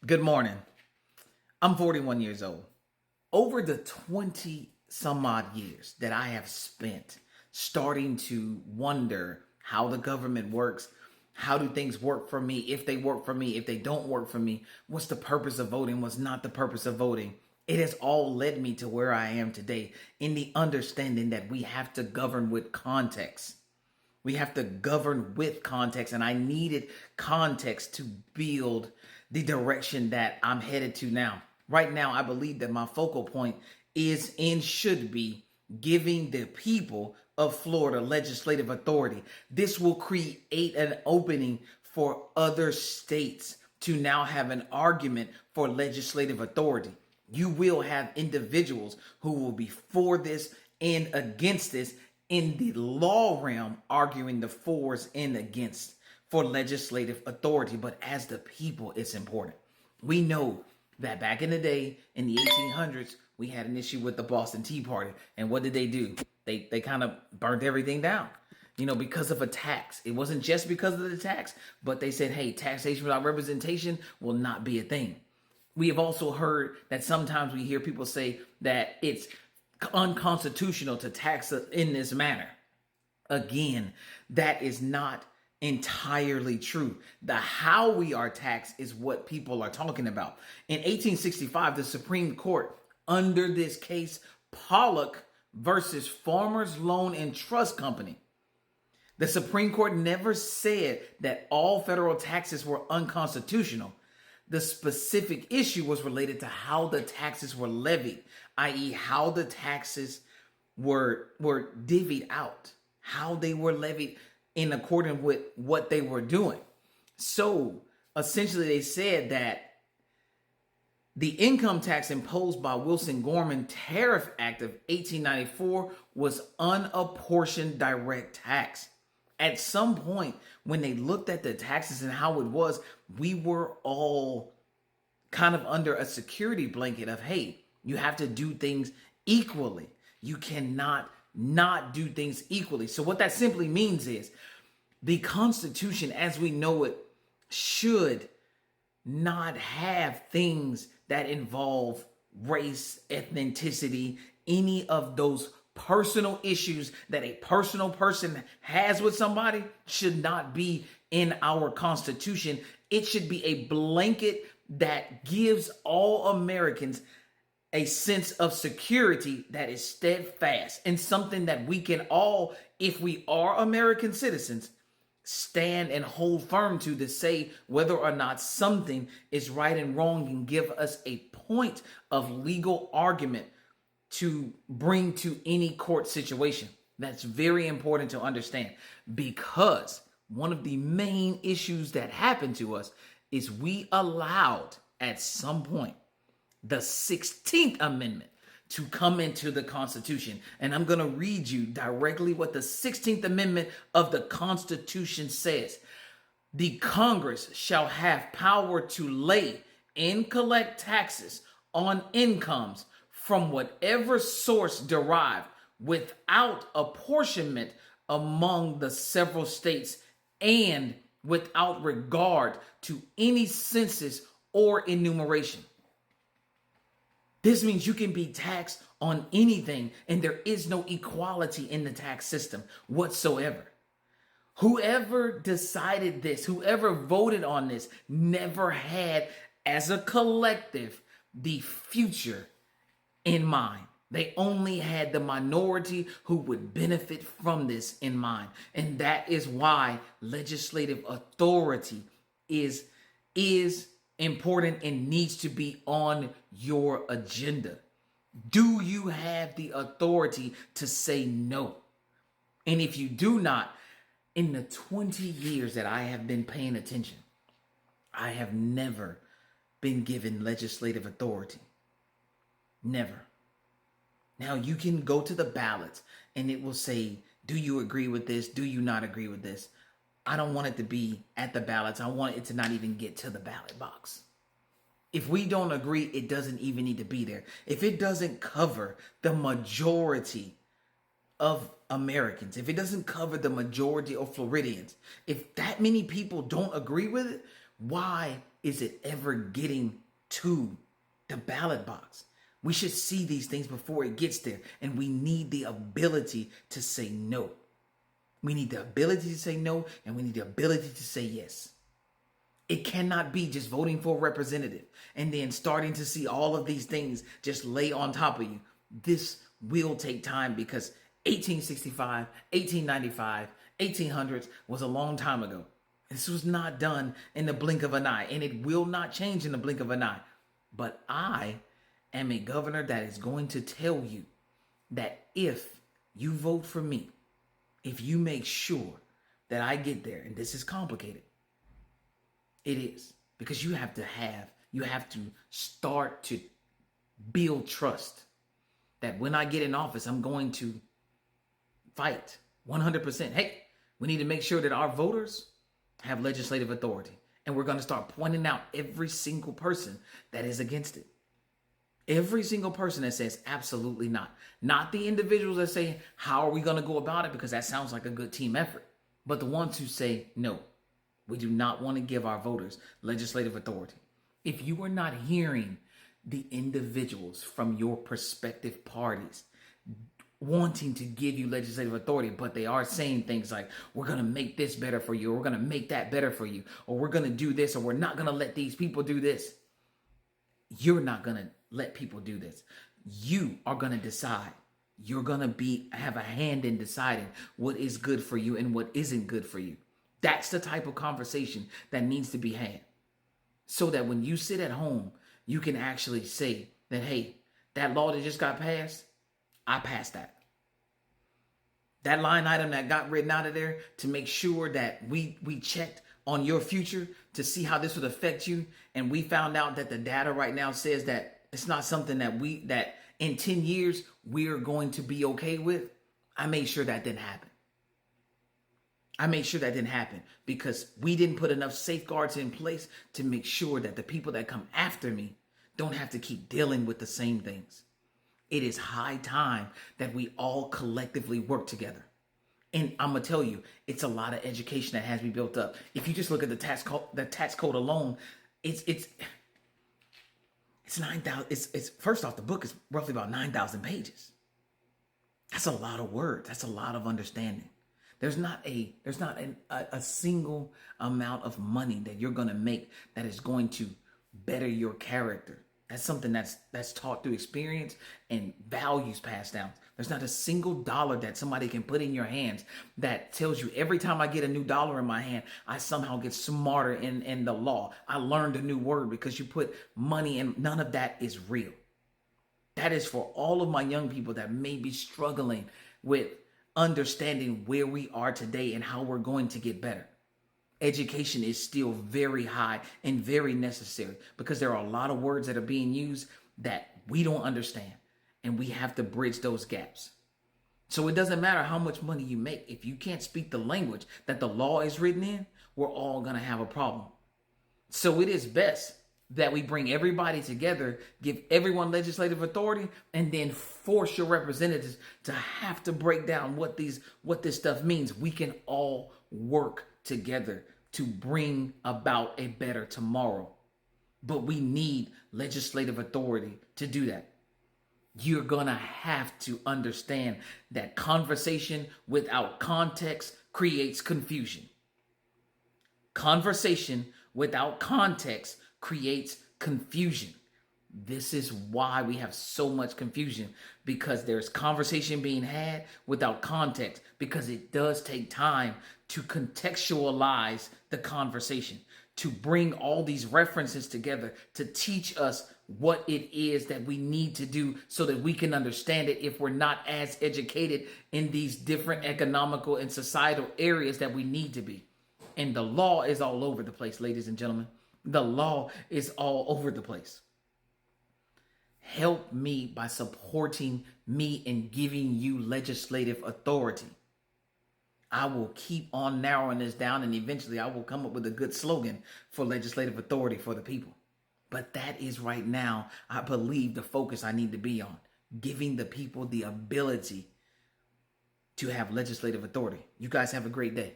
Good morning. I'm 41 years old. Over the 20 some odd years that I have spent starting to wonder how the government works, how do things work for me, if they work for me, if they don't work for me, what's the purpose of voting, what's not the purpose of voting. It has all led me to where I am today in the understanding that we have to govern with context. We have to govern with context, and I needed context to build the direction that I'm headed to now. Right now, I believe that my focal point is and should be giving the people of Florida legislative authority. This will create an opening for other states to now have an argument for legislative authority. You will have individuals who will be for this and against this in the law realm, arguing the fors and against for legislative authority. But as the people, it's important. We know that back in the day, in the 1800s, we had an issue with the Boston Tea Party. And what did they do? They kind of burnt everything down, because of a tax. It wasn't just because of the tax, but they said, hey, taxation without representation will not be a thing. We have also heard that sometimes we hear people say that it's unconstitutional to tax in this manner. Again, that is not entirely true. The how we are taxed is what people are talking about. In 1865, the Supreme Court, under this case, Pollock versus Farmers Loan and Trust Company, the Supreme Court never said that all federal taxes were unconstitutional. The specific issue was related to how the taxes were levied, i.e., how the taxes were divvied out, how they were levied in accordance with what they were doing. So essentially, they said that the income tax imposed by Wilson-Gorman Tariff Act of 1894 was unapportioned direct tax. At some point, when they looked at the taxes and how it was, we were all kind of under a security blanket of, hey, you have to do things equally. You cannot not do things equally. So what that simply means is the Constitution as we know it should not have things that involve race, ethnicity, any of those personal issues that a personal person has with somebody should not be in our Constitution. It should be a blanket that gives all Americans a sense of security that is steadfast and something that we can all, if we are American citizens, stand and hold firm to say whether or not something is right and wrong and give us a point of legal argument to bring to any court situation. That's very important to understand, because one of the main issues that happened to us is we allowed at some point the 16th Amendment to come into the Constitution. And I'm going to read you directly what the 16th Amendment of the Constitution says. The Congress shall have power to lay and collect taxes on incomes from whatever source derived without apportionment among the several states and without regard to any census or enumeration. This means you can be taxed on anything, and there is no equality in the tax system whatsoever. Whoever decided this, whoever voted on this, never had, as a collective, the future in mind. They only had the minority who would benefit from this in mind. And that is why legislative authority is important and needs to be on your agenda. Do you have the authority to say no? And if you do not, in the 20 years that I have been paying attention, I have never been given legislative authority. Never. Now you can go to the ballots and it will say, do you agree with this? Do you not agree with this? I don't want it to be at the ballots. I want it to not even get to the ballot box. If we don't agree, it doesn't even need to be there. If it doesn't cover the majority of Americans, if it doesn't cover the majority of Floridians, if that many people don't agree with it, Why is it ever getting to the ballot box? We should see these things before it gets there. And we need the ability to say no. We need the ability to say no, and we need the ability to say yes. It cannot be just voting for a representative and then starting to see all of these things just lay on top of you. This will take time because 1865, 1895, 1800s was a long time ago. This was not done in the blink of an eye, and it will not change in the blink of an eye. But I am a governor that is going to tell you that if you vote for me, if you make sure that I get there, and this is complicated, it is, because you have to start to build trust that when I get in office, I'm going to fight 100%. Hey, we need to make sure that our voters have legislative authority. And we're going to start pointing out every single person that is against it. Every single person that says absolutely not. Not the individuals that say, how are we going to go about it? Because that sounds like a good team effort. But the ones who say, no, we do not want to give our voters legislative authority. If you are not hearing the individuals from your prospective parties wanting to give you legislative authority, but they are saying things like, we're going to make this better for you, or we're going to make that better for you, or we're going to do this, or we're not going to let these people do this. You're not going to let people do this. You are going to decide. You're going to have a hand in deciding what is good for you and what isn't good for you. That's the type of conversation that needs to be had. So that when you sit at home, you can actually say that, hey, that law that just got passed, I passed that. That line item that got written out of there to make sure that we checked on your future to see how this would affect you. And we found out that the data right now says that it's not something that in 10 years we're going to be okay with. I made sure that didn't happen. I made sure that didn't happen because we didn't put enough safeguards in place to make sure that the people that come after me don't have to keep dealing with the same things. It is high time that we all collectively work together. And I'm going to tell you, it's a lot of education that has to be built up. If you just look at the tax code alone, it's 9,000. It's first off, the book is roughly about 9,000 pages. That's a lot of words. That's a lot of understanding. There's not a single amount of money that you're going to make that is going to better your character. That's something that's taught through experience and values passed down. There's not a single dollar that somebody can put in your hands that tells you every time I get a new dollar in my hand, I somehow get smarter in the law. I learned a new word because you put money in. None of that is real. That is for all of my young people that may be struggling with understanding where we are today and how we're going to get better. Education is still very high and very necessary because there are a lot of words that are being used that we don't understand, and we have to bridge those gaps. So it doesn't matter how much money you make. If you can't speak the language that the law is written in, we're all going to have a problem. So it is best that we bring everybody together, give everyone legislative authority, and then force your representatives to have to break down what this stuff means. We can all work together to bring about a better tomorrow. But we need legislative authority to do that. You're going to have to understand that conversation without context creates confusion. Conversation without context creates confusion. This is why we have so much confusion, because there's conversation being had without context, because it does take time to contextualize the conversation, to bring all these references together, to teach us what it is that we need to do so that we can understand it if we're not as educated in these different economical and societal areas that we need to be. And the law is all over the place, ladies and gentlemen. The law is all over the place. Help me by supporting me and giving you legislative authority. I will keep on narrowing this down, and eventually I will come up with a good slogan for legislative authority for the people. But that is right now, I believe, the focus I need to be on, giving the people the ability to have legislative authority. You guys have a great day.